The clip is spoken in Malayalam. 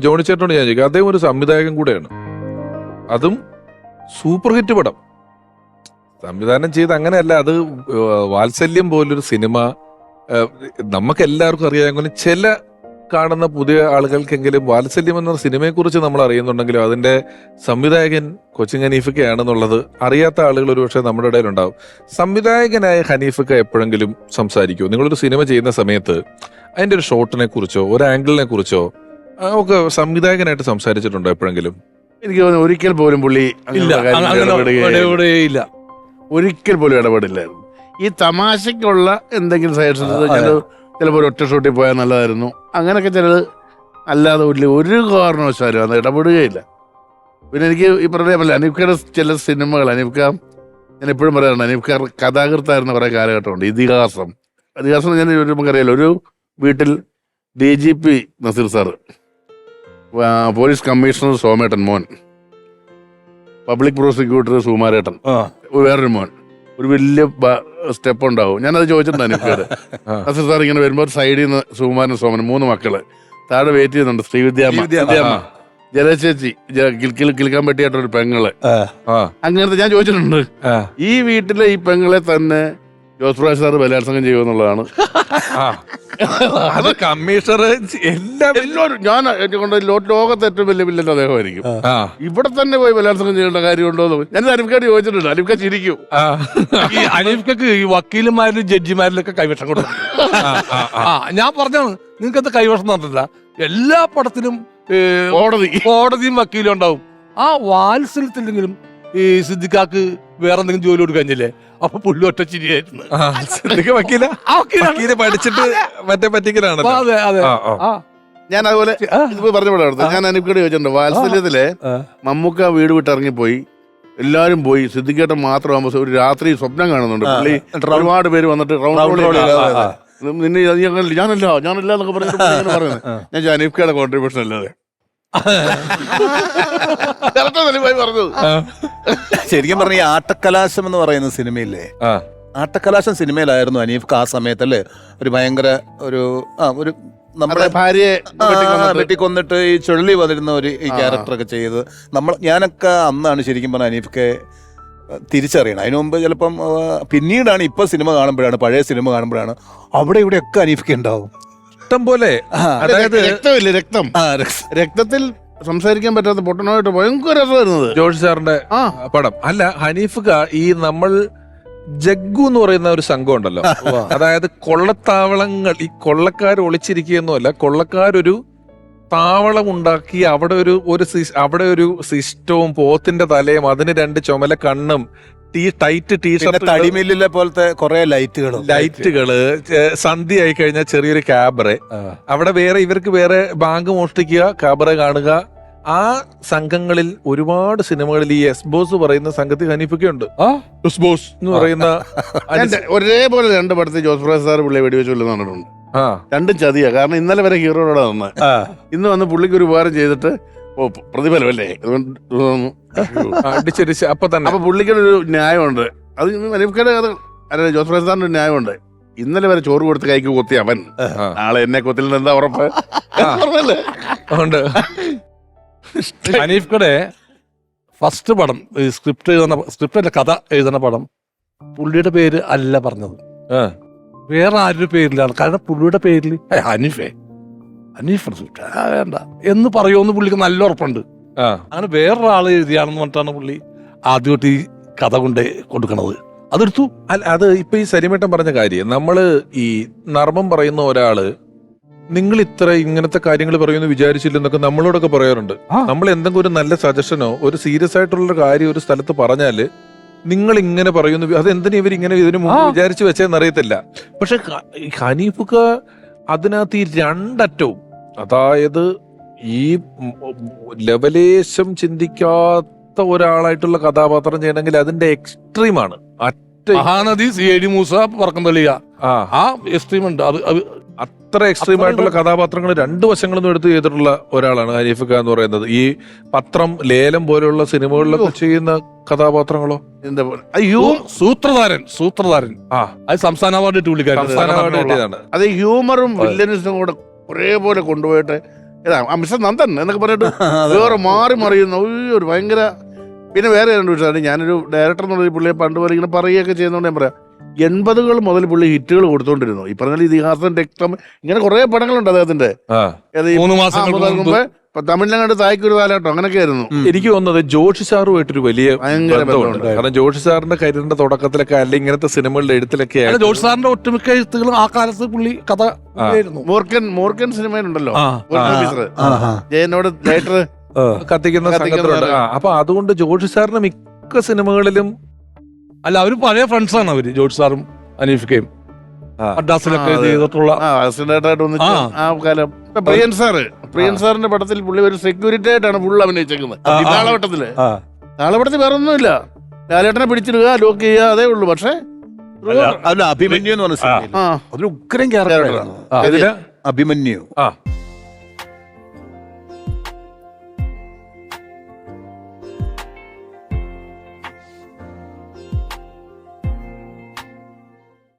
ജോണി ചേട്ടനോട് ഞാൻ ചോദിക്കാം, അദ്ദേഹം ഒരു സംവിധായകൻ കൂടെയാണ്, അതും സൂപ്പർ ഹിറ്റ് പടം സംവിധാനം ചെയ്ത്. അങ്ങനെയല്ല, അത് വാത്സല്യം പോലൊരു സിനിമ നമുക്ക് എല്ലാവർക്കും അറിയാമെങ്കിലും ചില കാണുന്ന പുതിയ ആളുകൾക്കെങ്കിലും വാത്സല്യം എന്ന സിനിമയെ കുറിച്ച് നമ്മൾ അറിയുന്നുണ്ടെങ്കിലും അതിന്റെ സംവിധായകൻ കൊച്ചിൻ ഹനീഫയ്ക്കാണെന്നുള്ളത് അറിയാത്ത ആളുകൾ ഒരുപക്ഷെ നമ്മുടെ ഇടയിലുണ്ടാവും. സംവിധായകനായ ഹനീഫയ്ക്ക എപ്പോഴെങ്കിലും സംസാരിക്കുമോ? നിങ്ങളൊരു സിനിമ ചെയ്യുന്ന സമയത്ത് അതിന്റെ ഒരു ഷോട്ടിനെ കുറിച്ചോ ഒരു ആംഗിളിനെ കുറിച്ചോ ഒക്കെ സംവിധായകനായിട്ട് സംസാരിച്ചിട്ടുണ്ടോ എപ്പോഴെങ്കിലും? എനിക്ക് തോന്നുന്നു ഒരിക്കൽ പോലും പുള്ളി ഇല്ല, ഒരിക്കൽ പോലും ഇടപെടില്ലായിരുന്നു. ഈ തമാശക്കുള്ള എന്തെങ്കിലും സജഷൻസ്, ചിലപ്പോൾ ഒറ്റ ഷൂട്ടിൽ പോയാൽ നല്ലതായിരുന്നു, അങ്ങനെയൊക്കെ ചിലത്, അല്ലാതെ ഒരു കാരണവശാലും അത് ഇടപെടുകയില്ല. പിന്നെ എനിക്ക് ഈ പറഞ്ഞ അനീഫ്ക്കയുടെ ചില സിനിമകൾ, ഞാൻ എപ്പോഴും പറയാറുണ്ട്, അനീഫ്ക്ക കഥാകൃത്തായിരുന്ന കുറേ കാലഘട്ടമുണ്ട്. ഇതിഹാസം ഞാൻ നമുക്കറിയാലോ, ഒരു വീട്ടിൽ DGP Naseer sir, police commissioner സോമേട്ടൻ മോൻ, പബ്ലിക് പ്രോസിക്യൂട്ടർ സുകുമാരേട്ടൻ, വേറൊരു മോൻ, ഒരു വലിയ സ്റ്റെപ്പ് ഉണ്ടാവും. ഞാനത് ചോദിച്ചിട്ടുണ്ട് അനീഫ്ക്കയോട്. നസീർ സാർ ഇങ്ങനെ വരുമ്പോൾ സൈഡിൽ നിന്ന് സുകുമാരൻ സോമൻ 3 മക്കള് താഴെ വെയിറ്റ് ചെയ്യുന്നുണ്ട്. ശ്രീവിദ്യാമ്മ, ജലചേച്ചി, കിൽക്കാൻ പറ്റിയായിട്ടൊരു പെങ്ങള്, അങ്ങനത്തെ ഞാൻ ചോദിച്ചിട്ടുണ്ട്. ഈ വീട്ടിലെ ഈ പെങ്ങളെ തന്നെ ജോസ് പ്രകാശ് സാറ് ബലാത്സംഗം ചെയ്യുമെന്നുള്ളതാണ്. അത് കമ്മീഷണർ എല്ലാവരും ഞാൻ കൊണ്ട് ലോകത്തെ ഏറ്റവും വലിയ വില്ലൻ അദ്ദേഹമായിരിക്കും. ഇവിടെ തന്നെ പോയി ബലാത്സംഗം ചെയ്യേണ്ട കാര്യമുണ്ടോ എന്ന് ഞാൻ അനീഫ്ക്കയോട് ചോദിച്ചിട്ടുണ്ട്. അനീഫ്ക്ക ചിരിക്കും. ഈ അനീഫ്ക്കക്ക് ഈ വക്കീലുമാരിലും ജഡ്ജിമാരിലൊക്കെ കൈവശം കൊടുക്കും. ഞാൻ പറഞ്ഞാണ്, നിങ്ങൾക്കത് കൈവശം നടന്നില്ല. എല്ലാ പടത്തിലും കോടതിയും വക്കീലും ഉണ്ടാവും. ആ വാത്സല്യത്തിലെങ്കിലും ഈ സിദ്ദിഖാക്ക് വേറെ എന്തെങ്കിലും ജോലി കൊടുക്കാഞ്ഞില്ലേ, അപ്പൊ പുള്ളി ഒറ്റ ചിരിയായിരുന്നു. പഠിച്ചിട്ട് മറ്റേ പറ്റിക്കലാണ്. അതെ അതെ. ഞാൻ അതുപോലെ പറഞ്ഞപ്പോഴാണ് ഞാൻ അനീഫ്ക്കയോട് ചോദിച്ചിട്ടുണ്ട്, വാത്സല്യത്തിലെ മമ്മൂക്ക വീട് വിട്ടിറങ്ങിപ്പോയി, എല്ലാരും പോയി, സിദ്ദിഖേട്ടൻ മാത്രമാകുമ്പോ ഒരു രാത്രി സ്വപ്നം കാണുന്നുണ്ട്. പുള്ളി ഒരുപാട് പേര് വന്നിട്ട് നിന്നെ ഞാനല്ല എന്നൊക്കെ പറഞ്ഞിട്ട് പറയുന്നത്. ഞാൻ അനീഫ്ക്കയുടെ കോൺട്രിബ്യൂഷൻ അല്ലാതെ പറഞ്ഞത്. ശരിക്കും പറഞ്ഞ ഈ ആട്ടക്കലാശം എന്ന് പറയുന്ന സിനിമയില്ലേ, ആട്ടക്കലാശം സിനിമയിലായിരുന്നു അനീഫ്ക്ക ആ സമയത്തല്ലേ ഒരു ഭയങ്കര ഒരു നമ്മുടെ ഭാര്യയെ വെട്ടിക്കൊന്നിട്ട് ഈ ചുഴലി വന്നിരുന്ന ഒരു ഈ ക്യാരക്ടറൊക്കെ ചെയ്ത് ഞാനൊക്കെ അന്നാണ് ശരിക്കും പറഞ്ഞ അനീഫ്ക്കെ തിരിച്ചറിയണം. അതിനു മുമ്പ് ചിലപ്പം പിന്നീടാണ് ഇപ്പൊ സിനിമ കാണുമ്പോഴാണ്, പഴയ സിനിമ കാണുമ്പോഴാണ് അവിടെ ഇവിടെയൊക്കെ അനീഫ്ക്ക ഉണ്ടാവും ഇഷ്ടം പോലെ. അതായത് രക്തത്തിൽ സംസാരിക്കാൻ പറ്റാത്ത പൊട്ടനായിട്ട് ഭയങ്കര രസമായിരുന്നത് ജോഷി സാറിന്റെ പടം. അല്ല, ഹനീഫ്ക്ക ഈ നമ്മൾ ജഗ്ഗു എന്ന് പറയുന്ന ഒരു സംഘം ഉണ്ടല്ലോ, അതായത് കൊള്ളത്താവളങ്ങൾ, ഈ കൊള്ളക്കാർ ഒളിച്ചിരിക്കുകയൊന്നുമല്ല, കൊള്ളക്കാരൊരു താവളം ഉണ്ടാക്കി അവിടെ ഒരു സിസ്റ്റവും പോത്തിന്റെ തലയും അതിന് 2 ചുമല കണ്ണും ടൈറ്റ് ടീഷർട്ട്, തടിമില്ലിലെ പോലത്തെ കുറെ ലൈറ്റുകള്, സന്ധ്യ ആയി കഴിഞ്ഞാൽ ചെറിയൊരു ക്യാബറെ, അവിടെ ഇവർക്ക് വേറെ ബാങ്ക് മോഷ്ടിക്കുക, ക്യാബറെ കാണുക. ആ സംഘങ്ങളിൽ ഒരുപാട് സിനിമകളിൽ ഈ എസ്ബോസ് പറയുന്ന സംഘത്തിൽ ഹനീഫൊക്കെയുണ്ട്. എസ്ബോസ് എന്ന് പറയുന്ന ഒരേപോലെ 2 പടത്തിൽ ജോസ് പ്രകാശ് സാർ പുള്ളിയെ വെടിവെച്ചു നടന്നിട്ടുണ്ട്. 2 ചതിയാ. കാരണം ഇന്നലെ വരെ ഹീറോയോടെ വന്ന് ഇന്ന് വന്ന് പുള്ളിക്ക് ഒരു ഉപകാരം ചെയ്തിട്ട് പ്രതിഫലമല്ലേ അടിച്ചടിച്ച് അപ്പൊ പുള്ളിക്കൊരു ന്യായമുണ്ട്. അത് അനീഫ്ക്കയുടെ കഥ അല്ല, ജോസ് പ്രകാശ് സാറിന്റെ ന്യായമുണ്ട്. ഇന്നലെ വരെ ചോറ് കൊടുത്ത് കൈക്ക് കൊത്തി അവൻ, നാളെ എന്നെ കൊത്തില്ലെന്ന് എന്താ ഉറപ്പ്? അനീഫ്ക്കയുടെ ഫസ്റ്റ് പടം സ്ക്രിപ്റ്റ് കഥ എഴുതുന്ന പടം പുള്ളിയുടെ പേര് അല്ല പറഞ്ഞത്, വേറെ ആരുടെ പേരിലാണ്. കാരണം പുള്ളിയുടെ പേരിൽ ഹനീഫ് വേണ്ട എന്ന് പറയുമെന്ന് പുള്ളിക്ക് നല്ല ഉറപ്പുണ്ട്. അങ്ങനെ വേറൊരാള് എഴുതിയാണെന്ന് പറഞ്ഞിട്ടാണ് പുള്ളി ആദ്യമായിട്ട് ഈ കഥ കൊണ്ട് കൊടുക്കണത്. അതെടുത്തു. അത് ഇപ്പൊ ഈ സരിമേട്ടൻ പറഞ്ഞ കാര്യം, നമ്മള് ഈ നർമ്മം പറയുന്ന ഒരാള് നിങ്ങൾ ഇങ്ങനത്തെ കാര്യങ്ങൾ പറയുമെന്ന് വിചാരിച്ചില്ലെന്നൊക്കെ നമ്മളോടൊക്കെ പറയാറുണ്ട്. നമ്മൾ എന്തെങ്കിലും ഒരു നല്ല സജഷനോ ഒരു സീരിയസ് ആയിട്ടുള്ള കാര്യം ഒരു സ്ഥലത്ത് പറഞ്ഞാല് നിങ്ങൾ ഇങ്ങനെ പറയുന്നു, അതെന്തിനാ ഇവരിങ്ങനെ ഇതിനു മുമ്പ് വിചാരിച്ചു വെച്ചെന്നറിയത്തില്ല. പക്ഷെ ഹനീഫ്ക്ക അതിനകത്ത് ഈ 2 അറ്റവും, അതായത് ഈ ലവലേശം ചിന്തിക്കാത്ത ഒരാളായിട്ടുള്ള കഥാപാത്രം ചെയ്യണമെങ്കിൽ അതിന്റെ എക്സ്ട്രീമാണ്. മഹാനദി CID മൂസ പറക്കം തെളിയ ആ എക്സ്ട്രീം ഉണ്ട്. അത്ര എക്സ്ട്രീം ആയിട്ടുള്ള കഥാപാത്രങ്ങൾ 2 വശങ്ങളിൽ നിന്നും എടുത്ത് ചെയ്തിട്ടുള്ള ഒരാളാണ് ഹനീഫ്ക്ക എന്ന് പറയുന്നത്. ഈ പത്രം, ലേലം പോലെയുള്ള സിനിമകളിലൊക്കെ ചെയ്യുന്ന കഥാപാത്രങ്ങളോ എന്താ സൂത്രധാരൻ അത് സംസ്ഥാന അവാർഡ് കിട്ടിയതാണ്. അത് ഹ്യൂമറും വില്ലനിസും കൂടെ ഒരേപോലെ കൊണ്ടുപോയിട്ട് മിസ്റ്റർ നന്ദൻ എന്നൊക്കെ പറഞ്ഞിട്ട് വേറെ മാറി മറിയുന്ന ഒരു ഭയങ്കര. പിന്നെ വേറെ രണ്ട് വിഷയമാണ്, ഞാനൊരു ഡയറക്ടർ എന്നുള്ള പുള്ളിയെ പണ്ട് പോലെ ഇങ്ങനെ പറയുകയൊക്കെ ചെയ്യുന്നതുകൊണ്ട് ഞാൻ പറയാം, 80-കൾ മുതൽ പുള്ളി ഹിറ്റുകൾ കൊടുത്തോണ്ടിരുന്നു. ഈ പറഞ്ഞ ഇതിഹാസം, രക്തം, ഇങ്ങനെ കുറെ പടങ്ങളുണ്ട് അദ്ദേഹത്തിന്റെ. 3 മാസങ്ങൾക്ക് മുമ്പ് തമിഴിലങ്ങാണ്ട് തായ്ക്കൊരു കാലഘട്ടം അങ്ങനെയൊക്കെ ആയിരുന്നു. എനിക്ക് തോന്നുന്നത് ജോഷി സാറുമായിട്ടൊരു വലിയ ഭയങ്കര ബന്ധമുണ്ട്. ബന്ധമുണ്ട്. കാരണം ജോഷി സാറിന്റെ കരിയറിന്റെ തുടക്കത്തിലൊക്കെ അല്ലെങ്കിൽ ഇങ്ങനത്തെ സിനിമകളുടെ എഴുത്തിലൊക്കെ അല്ല, ജോർജ് സാറിന്റെ ഒട്ടുമിക്ക എഴുത്തുകളും ആ കാലത്ത് പുള്ളി കഥ എഴുതുന്നു. മോർക്കൻ സിനിമയിലുണ്ടല്ലോ, ആ, ജയനോട് ലൈറ്റർ കത്തിക്കുന്ന സംഘത്തിലുണ്ട്. അപ്പൊ അതുകൊണ്ട് ജോഷി സാറിന്റെ മിക്ക സിനിമകളിലും അല്ല, അവര് പഴയ ഫ്രണ്ട്സാണ് അവര്, ജോർജ് സാറും അനീഫിക്കയും മദ്രാസിലൊക്കെ ചെയ്തിട്ടുള്ള. ആയിട്ട് ഒന്നിച്ച് ആ കാലം. പ്രിയൻ സാറിന്റെ പടത്തിൽ പുള്ളി ഒരു സെക്യൂരിറ്റി ആയിട്ടാണ് ഫുൾ അഭിനയിച്ചേക്കുന്നത്. താളവട്ടത്തില് താളവട്ടത്തിൽ വേറെ ഒന്നുമില്ല, ലാലേട്ടനെ പിടിച്ചിടുക, ലോക്ക് ചെയ്യുക, അതേ ഉള്ളൂ. പക്ഷെ അല്ല, അഭിമന്യു എന്ന് പറഞ്ഞ സിനിമയിൽ ആ അതൊരു ഉഗ്രൻ ക്യാരക്ടറാണ്. അതില് അഭിമന്യു